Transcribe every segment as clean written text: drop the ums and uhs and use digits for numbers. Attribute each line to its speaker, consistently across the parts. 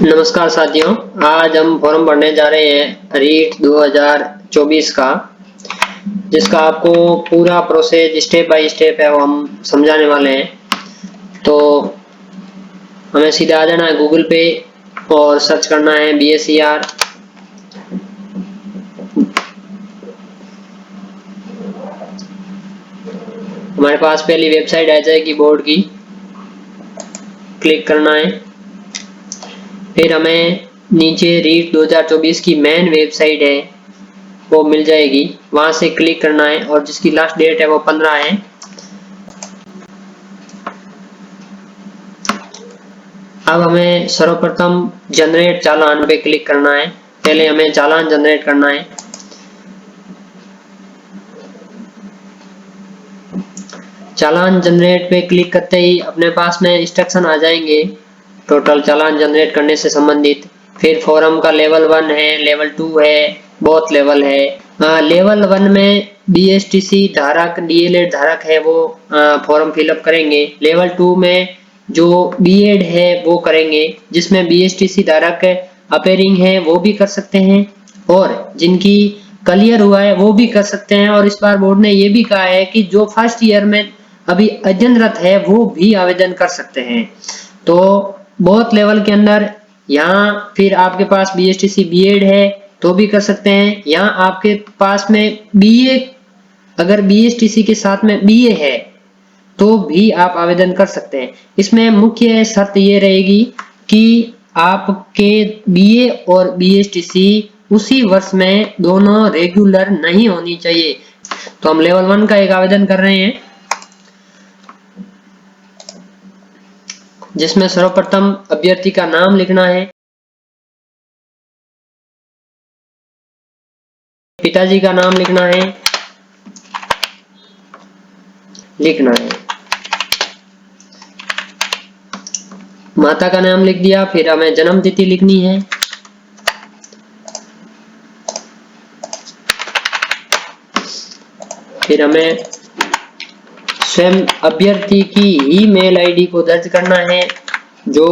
Speaker 1: नमस्कार साथियों, आज हम फॉर्म भरने जा रहे हैं रीट 2024 का, जिसका आपको पूरा प्रोसेस स्टेप बाय स्टेप है वो हम समझाने वाले हैं। तो हमें सीधे आ जाना है गूगल पे और सर्च करना है BSER। हमारे पास पहली वेबसाइट आ जाएगी बोर्ड की, क्लिक करना है। फिर हमें नीचे रीट 2024 की मेन वेबसाइट है वो मिल जाएगी, वहां से क्लिक करना है और जिसकी लास्ट डेट है वो 15 है। अब हमें सर्वप्रथम जनरेट चालान पे क्लिक करना है। पहले हमें चालान जनरेट करना है। चालान जनरेट पे क्लिक करते ही अपने पास में इंस्ट्रक्शन आ जाएंगे टोटल चालान जनरेट करने से संबंधित। फिर फॉर्म का लेवल 1 है, लेवल 2 है, बोथ लेवल है। लेवल 1 में BSTC धारक, DLED धारक है वो फॉर्म फिलअप करेंगे। लेवल 2 में जो B.Ed है वो करेंगे, जिसमें BSTC धारक अपेयरिंग है वो भी कर सकते हैं और जिनकी क्लियर हुआ है वो भी कर सकते हैं। और इस बार बोर्ड ने ये भी कहा है कि जो फर्स्ट ईयर में अभी अध्ययनरत है वो भी आवेदन कर सकते हैं। तो बोथ लेवल के अंदर यहाँ फिर आपके पास BSTC B.Ed है तो भी कर सकते हैं। यहाँ आपके पास में BA, अगर BSTC के साथ में BA है तो भी आप आवेदन कर सकते हैं। इसमें मुख्य शर्त ये रहेगी कि आपके BA और BSTC उसी वर्ष में दोनों रेगुलर नहीं होनी चाहिए। तो हम लेवल 1 का एक आवेदन कर रहे हैं, जिसमें सर्वप्रथम अभ्यर्थी का नाम लिखना है, पिताजी का नाम लिखना है, माता का नाम लिख दिया। फिर हमें जन्म तिथि लिखनी है। फिर हमें स्वयं अभ्यर्थी की ईमेल आईडी को दर्ज करना है। जो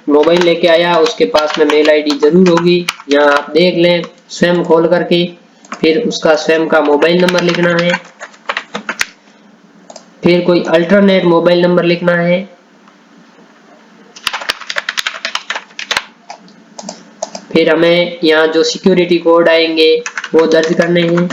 Speaker 1: मोबाइल लेके आया उसके पास में मेल आईडी जरूर होगी, यहाँ आप देख लें स्वयं खोल करके। फिर उसका स्वयं का मोबाइल नंबर लिखना है। फिर कोई अल्टरनेट मोबाइल नंबर लिखना है। फिर हमें यहाँ जो सिक्योरिटी कोड आएंगे वो दर्ज करने हैं।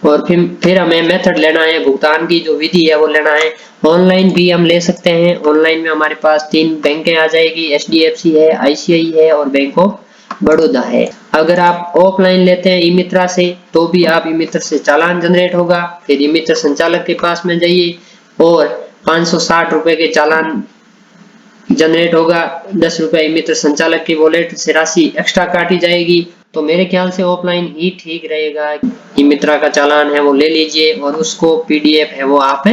Speaker 1: और फिर हमें मेथड लेना है, भुगतान की जो विधि है वो लेना है। ऑनलाइन भी हम ले सकते हैं। ऑनलाइन में हमारे पास 3 बैंकें आ जाएगी, HDFC है, ICICI है और बैंक ऑफ बड़ौदा है। अगर आप ऑफलाइन लेते हैं ई-मित्रा से तो भी आप ई-मित्र से चालान जनरेट होगा। फिर ई-मित्र संचालक के पास में जाइए और 560 रुपए के चालान जनरेट होगा। 10 रुपए ई-मित्र संचालक की वॉलेट से राशि एक्स्ट्रा काटी जाएगी। तो मेरे ख्याल से ऑफलाइन ही ठीक रहेगा। ई-मित्रा का चालान है वो ले लीजिए और उसको PDF है वो आप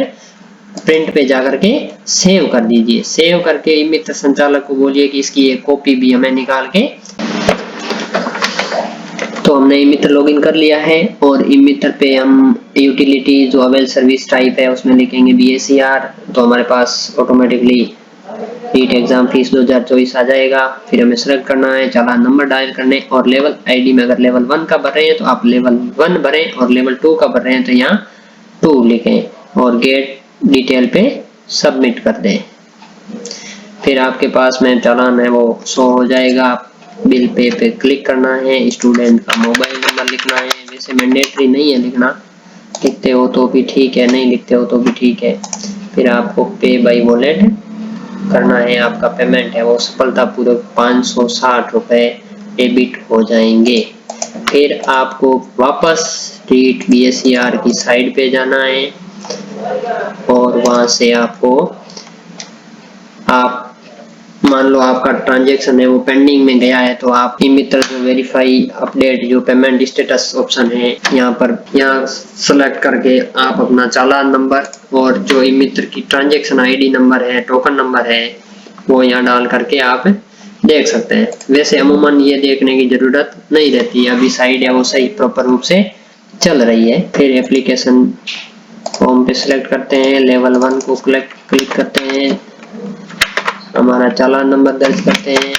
Speaker 1: प्रिंट पे जाकर के सेव कर दीजिए। सेव करके ई-मित्र संचालक को बोलिए कि इसकी एक कॉपी भी हमें निकाल के। तो हमने ई-मित्र लॉगिन कर लिया है और ई-मित्र पे हम यूटिलिटी जो अवेल सर्विस टाइप है उसमें लिखेंगे BSER। तो हमारे पास ऑटोमेटिकली नीट एग्जाम फीस 2024 आ जाएगा। फिर हमें सेलेक्ट करना है, चालान नंबर डायल करने और लेवल आईडी में अगर लेवल 1 का भर रहे हैं तो आप लेवल 1 भरें और लेवल 2 का भर रहे हैं तो यहाँ 2 लिखें और गेट डिटेल पे सबमिट कर दें। फिर आपके पास में चालान है वो शो हो जाएगा। बिल पे क्लिक करना है, स्टूडेंट का मोबाइल नंबर लिखना है। वैसे मैंडेटरी नहीं है लिखना, लिखते हो तो भी ठीक है, नहीं लिखते हो तो भी ठीक है। फिर आपको पे बाय वॉलेट करना है। आपका पेमेंट है वो सफलतापूर्वक 560 रुपए डेबिट हो जाएंगे। फिर आपको वापस रीट BSER की साइड पे जाना है और वहां से आपको, आप मान लो आपका ट्रांजैक्शन है वो पेंडिंग में गया है तो आप ई-मित्र जो वेरीफाई अपडेट जो पेमेंट स्टेटस ऑप्शन है यहाँ सेलेक्ट करके आप अपना चालान नंबर और जो ई-मित्र की ट्रांजैक्शन ID नंबर है, टोकन नंबर है वो यहाँ डाल करके आप देख सकते हैं। वैसे अमूमन ये देखने की जरूरत नहीं रहती है, अभी साइड है वो सही प्रॉपर रूप से चल रही है। फिर एप्लीकेशन फॉर्म पे सिलेक्ट करते हैं, लेवल 1 को क्लिक करते हैं, हमारा चालान नंबर दर्ज करते हैं,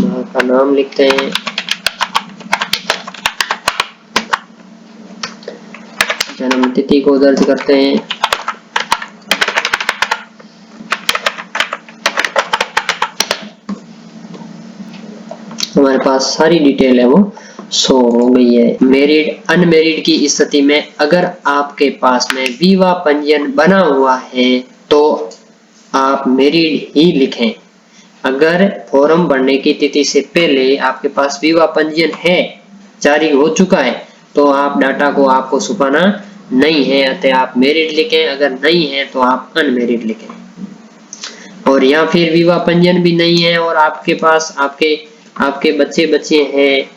Speaker 1: माँ का नाम लिखते हैं, जन्म तिथि को दर्ज करते हैं, हमारे पास सारी डिटेल है वो शो हो गई है। मैरिड अनमैरिड की स्थिति में अगर आपके पास में विवाह पंजीयन बना हुआ है तो आप मैरिड ही लिखें। अगर फॉर्म भरने की तिथि से पहले आपके पास विवाह पंजीयन है, जारी हो चुका है, तो आप डाटा को आपको छुपाना नहीं है, अतः आप मैरिड लिखें। अगर नहीं है तो आप अनमैरिड लिखें। और या फिर विवाह पंजीयन भी नहीं है और आपके पास आपके बच्चे हैं,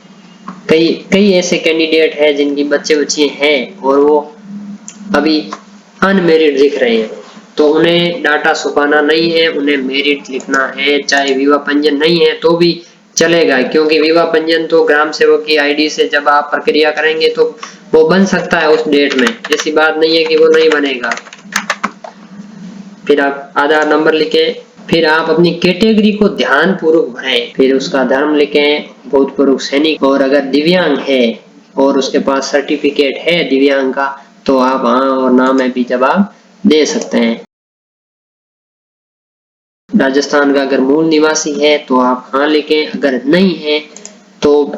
Speaker 1: कई ऐसे कैंडिडेट हैं जिनकी बच्चे हैं और वो अभी अनमैरिड दिख रहे हैं, तो उन्हें डाटा छुपाना नहीं है, उन्हें मैरिड लिखना है। चाहे विवाह पंजीयन नहीं है तो भी चलेगा, क्योंकि विवाह पंजीयन तो ग्राम सेवक की आईडी से जब आप प्रक्रिया करेंगे तो वो बन सकता है उस डेट में, ऐसी बात नहीं है कि वो नहीं बनेगा। फिर आप आधार नंबर लिखें, फिर आप अपनी कैटेगरी को ध्यान पूर्वक भरें, फिर उसका धर्म लिखें, भूतपूर्व सैनिक, और अगर दिव्यांग है और उसके पास सर्टिफिकेट है दिव्यांग का तो आप हाँ और ना में भी जवाब दे सकते हैं। राजस्थान का अगर मूल निवासी है तो आप हाँ लिखें, अगर नहीं है तो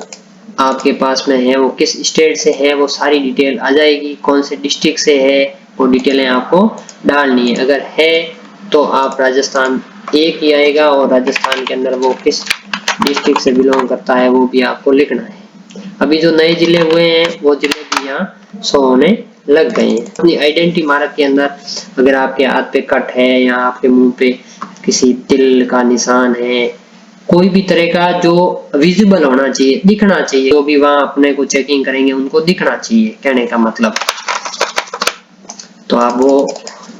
Speaker 1: आपके पास में है वो किस स्टेट से है वो सारी डिटेल आ जाएगी, कौन से डिस्ट्रिक्ट से है वो डिटेलें आपको डालनी है। अगर है तो आप राजस्थान एक ही आएगा और राजस्थान के अंदर वो किस डिस्ट्रिक्ट से बिलोंग करता है वो भी आपको लिखना है। अभी जो नए जिले हुए हैं वो जिले भी यहाँ शो होने लग गए हैं। अपनी आइडेंटिटी मार्क के अंदर अगर आपके हाथ पे कट है या आपके मुंह पे किसी तिल का निशान है, कोई भी तरह का जो विजिबल होना चाहिए, दिखना चाहिए, जो भी वहां अपने को चेकिंग करेंगे उनको दिखना चाहिए, कहने का मतलब। तो आप वो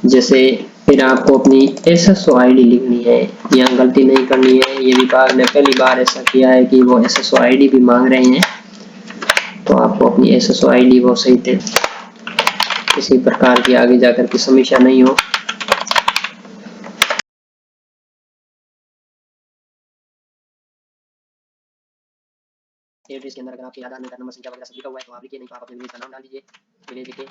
Speaker 1: जैसे फिर आपको अपनी एसएसओ आईडी लिखनी है, यहाँ गलती नहीं करनी है। ये विभाग ने पहली बार ऐसा किया है कि वो एसएसओ आईडी भी मांग रहे हैं, तो आपको अपनी एसएसओ आईडी वो सही थे, किसी प्रकार की आगे जाकर की समस्या नहीं हो। एड्रेस के अंदर अगर आपके आधार नंबर संख्या वगैरह सब लिखा हुआ है तो आप लिखिए, नहीं तो आप अपने विलेज का नाम डाल दीजिए, विलेज लिखिए।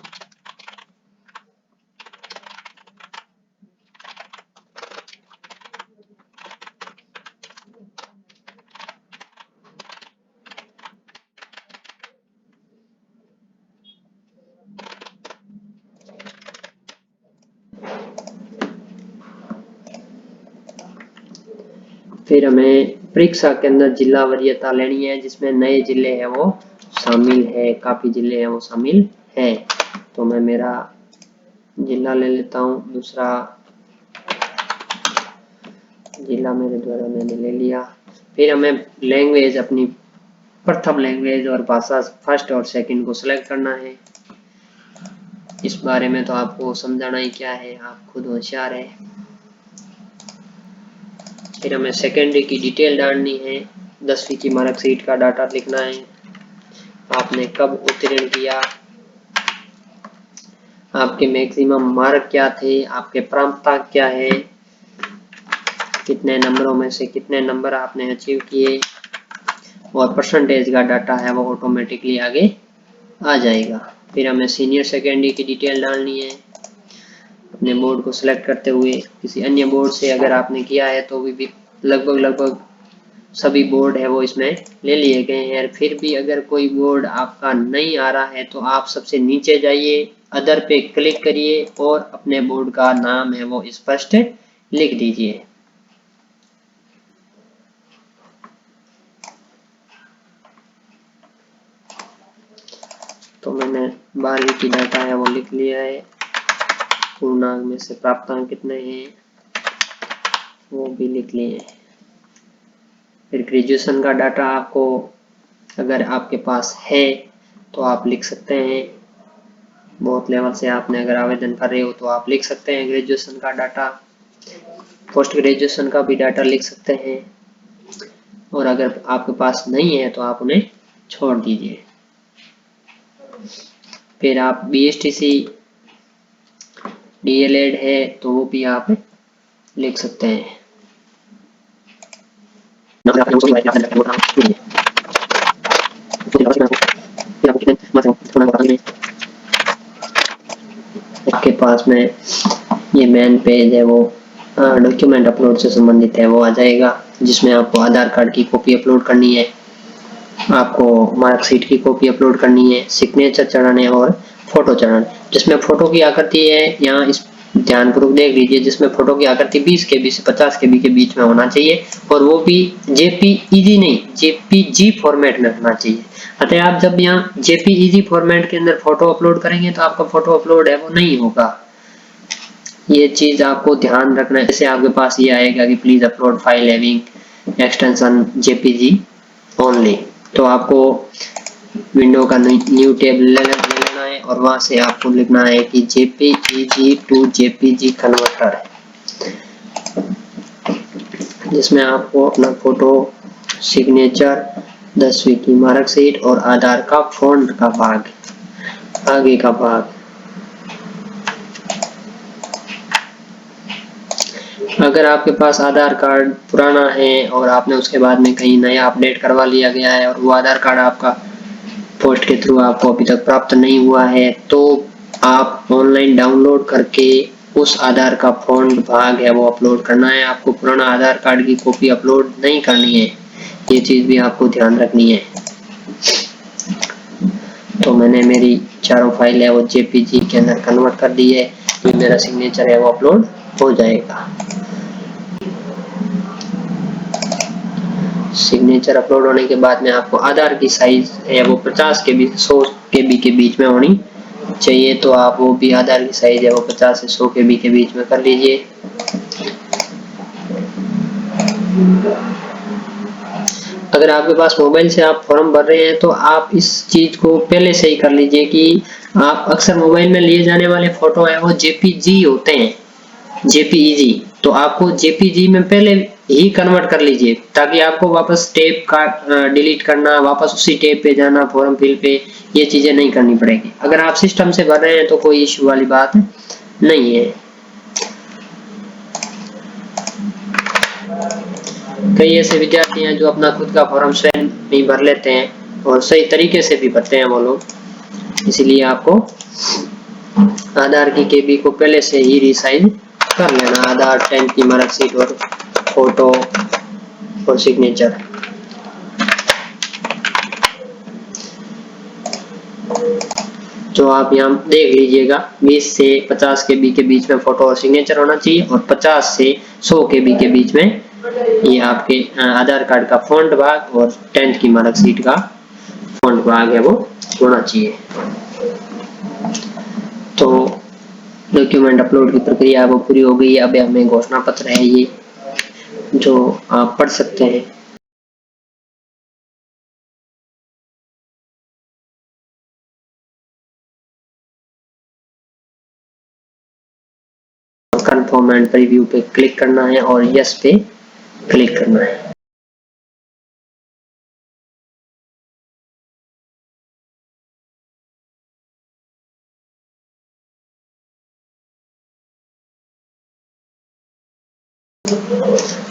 Speaker 1: फिर हमें परीक्षा के अंदर जिला वरीयता लेनी है, जिसमें नए जिले हैं वो शामिल है, काफी जिले हैं वो शामिल है। तो मैं मेरा जिला ले लेता हूँ, दूसरा जिला मेरे द्वारा मैंने ले लिया। फिर हमें लैंग्वेज, अपनी प्रथम लैंग्वेज और भाषा फर्स्ट और सेकंड को सिलेक्ट करना है। इस बारे में तो आपको समझाना ही क्या है, आप खुद होशियार है। फिर हमें सेकेंडरी की डिटेल डालनी है, 10वीं की मार्कशीट का डाटा लिखना है, आपने कब उत्तीर्ण किया, आपके मैक्सिमम मार्क क्या थे, आपके प्राप्तांक क्या है, कितने नंबरों में से कितने नंबर आपने अचीव किए, और परसेंटेज का डाटा है वो ऑटोमेटिकली आगे आ जाएगा। फिर हमें सीनियर सेकेंडरी की डिटेल डालनी है, अपने बोर्ड को सिलेक्ट करते हुए। किसी अन्य बोर्ड से अगर आपने किया है तो भी लगभग सभी बोर्ड है वो इसमें ले लिए गए हैं। फिर भी अगर कोई बोर्ड आपका नहीं आ रहा है तो आप सबसे नीचे जाइए, अदर पे क्लिक करिए और अपने बोर्ड का नाम है वो स्पष्ट लिख दीजिए। तो मैंने 12वीं की डाटा है वो लिख लिया है, पूर्णांक में से प्राप्तांक कितने हैं वो भी लिख लिए। फिर ग्रेजुएशन का डाटा आपको अगर आपके पास है तो आप लिख सकते हैं, बहुत लेवल से आपने अगर आवेदन कर रहे हो तो आप लिख सकते हैं ग्रेजुएशन का डाटा, पोस्ट ग्रेजुएशन का भी डाटा लिख सकते हैं, और अगर आपके पास नहीं है तो आप उन्हें छोड़ दीजिए। फिर आप बीएसटीसी DLED है तो वो भी आप लिख सकते हैं। आपके पास में ये मेन पेज है वो डॉक्यूमेंट अपलोड से संबंधित है, वो आ जाएगा जिसमें आपको आधार कार्ड की कॉपी अपलोड करनी है, आपको मार्कशीट की कॉपी अपलोड करनी है, सिग्नेचर चढ़ाने और फोटो चढ़ाने। जिसमें फोटो की आकृति है यहाँ इस ध्यानपूर्वक देख लीजिए, जिसमें फोटो की आकृति 20 KB से 50 KB के बीच में होना चाहिए और वो भी JPEG नहीं JPG फॉर्मेट में होना चाहिए। अतः आप जब यहाँ JPEG फॉर्मेट के अंदर फोटो अपलोड करेंगे तो आपका फोटो अपलोड है वो नहीं होगा, ये चीज आपको ध्यान रखना है। जैसे आपके पास ये आएगा कि please upload file having extension JPG only, तो आपको विंडो का न्यू टैब ले लेना है और वहां से आपको लिखना है कि JPEG टू JPG कन्वर्टर, जिसमें आपको अपना फोटो, सिग्नेचर, 10वीं की मार्कशीट और आधार का फॉन्ट का भाग, आगे का भाग। अगर आपके पास आधार कार्ड पुराना है और आपने उसके बाद में कहीं नया अपडेट करवा लिया गया है और वो आधार कार्ड आपका पोस्ट के थ्रू आपको अभी तक प्राप्त नहीं हुआ है, तो आप ऑनलाइन डाउनलोड करके उस आधार का फॉन्ट भाग है वो अपलोड करना है। आपको पुराना आधार कार्ड की कॉपी अपलोड नहीं करनी है, ये चीज भी आपको ध्यान रखनी है। तो मैंने मेरी चारों फाइल है वो JPG के अंदर कन्वर्ट कर दी है, तो मेरा सिग्नेचर है वो अपलोड हो जाएगा। सिग्नेचर अपलोड होने के बाद में आपको आधार की साइज है वो 50 KB से 100 KB के बीच में होनी चाहिए, तो आप वो भी आधार की साइज है वो 50 से 100 KB के बीच में कर लीजिए। अगर आपके पास मोबाइल से आप फॉर्म भर रहे हैं तो आप इस चीज को पहले से ही कर लीजिए कि आप अक्सर मोबाइल में लिए जाने वाले फोटो है वो JPG होते हैं, JPEG, तो आपको JPG में पहले ही कन्वर्ट कर लीजिए ताकि आपको वापस टेप का डिलीट करना, वापस उसी टेप पे जाना फॉर्म फिल पे, ये चीजें नहीं करनी पड़ेगी। अगर आप सिस्टम से भर रहे हैं तो कोई इश्यू वाली बात नहीं है। कई ऐसे विद्यार्थी हैं जो अपना खुद का फॉर्म स्वयं भी भर लेते हैं और सही तरीके से भी भरते हैं वो लोग, इसलिए आपको आधार की KB को पहले से ही रिसाइज कर लेना, आधार, 10th की मार्कशीट और फोटो और सिग्नेचर। जो आप यहाँ देख लीजिएगा 20 से 50 KB के बीच में फोटो और सिग्नेचर होना चाहिए और 50 से 100 KB के बीच में ये आपके आधार कार्ड का फॉन्ट भाग और 10th की मार्कशीट का फॉन्ट भाग है वो होना चाहिए। तो डॉक्यूमेंट अपलोड की प्रक्रिया वो पूरी हो गई है। अब हमें घोषणा पत्र है ये जो आप पढ़ सकते हैं। कंफर्म एंड प्रीव्यू पे क्लिक करना है और यस पे क्लिक करना है।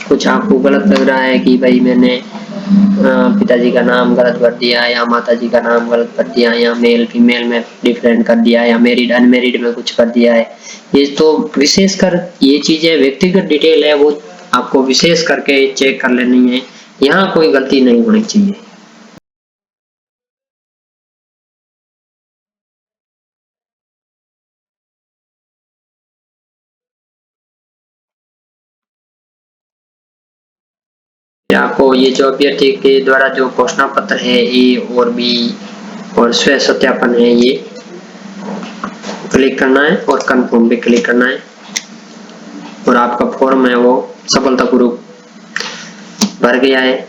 Speaker 1: कुछ आपको गलत लग रहा है कि भाई मैंने पिताजी का नाम गलत भर दिया या माताजी का नाम गलत भर दिया या मेल फीमेल में डिफरेंट कर दिया या मैरिड अनमैरिड में कुछ कर दिया है, ये तो विशेषकर ये चीजें व्यक्तिगत डिटेल है वो आपको विशेष करके चेक कर लेनी है, यहाँ कोई गलती नहीं होनी चाहिए। आपको ये जो अभ्यर्थी के द्वारा जो घोषणा पत्र है ए और बी और स्व सत्यापन है ये क्लिक करना है और कंफर्म पे क्लिक करना है और आपका फॉर्म है वो सफलतापूर्वक भर गया है।